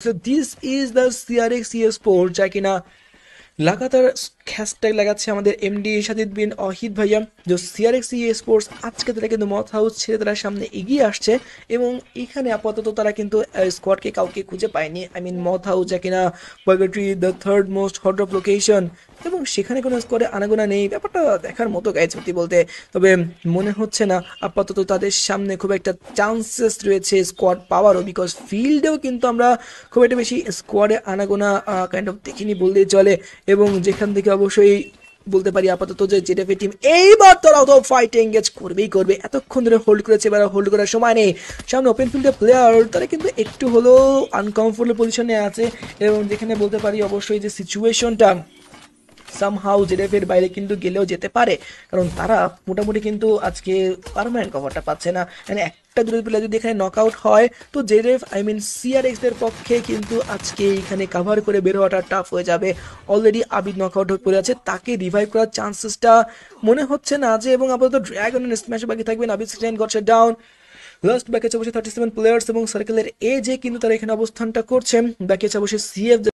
So this is the CRX Sport যা কিনা লাগাতার হ্যাশট্যাগ লাগাচ্ছে আমাদের এমডি শাদিদ বিন অহিদ ভাইয়া যে সিআরএক্স স্পোর্টস আজকে তারা কিন্তু মথ হাউস ছেড়ে তারা সামনে এগিয়ে আসছে এবং এখানে আপাতত তারা কিন্তু স্কোয়াডকে কাউকে খুঁজে পায়নি। আই মিন মথ হাউস যা কিনা purgatory the third most hot of location এবং সেখানে কোনো স্কোয়াডে আনাগোনা নেই, ব্যাপারটা দেখার মতো গায়ে সত্যি বলতে। তবে মনে হচ্ছে না আপাতত তাদের সামনে খুব একটা চান্সেস রয়েছে স্কোয়াড পাওয়ারও, বিকজ ফিল্ডেও কিন্তু আমরা খুব একটা বেশি স্কোয়াডে আনাগোনা কাইন্ড অফ দেখিনি বললেই চলে। এবং যেখান থেকে অবশ্যই বলতে পারি আপাতত যে জেডেফে টিম এইবার তারাও তো ফাইট এঙ্গেজ করবেই করবে। এতক্ষণ ধরে হোল্ড করেছে, এবার হোল্ড করার সময় নেই। সামনে ওপেন ফিল্ডের প্লেয়ার তারা কিন্তু একটু হলেও আনকমফোর্টেবল পজিশনে আছে এবং যেখানে বলতে পারি অবশ্যই যে সিচুয়েশনটা সামহাউ জেডেফের বাইরে কিন্তু গেলেও যেতে পারে, কারণ তারা মোটামুটি কিন্তু আজকে পারমানেন্ট কভারটা পাচ্ছে না। মানে একটা দুটো প্লেয়ার যদি এখানে নক আউট হয় তো জেডেফ আই মিন সিআরএক্স এর পক্ষে কিন্তু আজকে এখানে কাভার করে বের হওয়াটা টাফ হয়ে যাবে। অলরেডি আবিদ নক আউট হয়ে পড়ে আছে, তাকে রিভাইভ করার চান্সেসটা মনে হচ্ছে না যে, এবং আপাতত ড্রাগনের স্ম্যাশ বাকি থাকবেন। আবিদ সিক্সটাইন গটস ডাউন। লাস্ট ব্যাকে আছে অবশ্যই 37 প্লেয়ার্স এবং সার্কেলের এ যে কিন্তু তারা এখানে অবস্থানটা করছে। বাকি আছে অবশ্যই সিএফ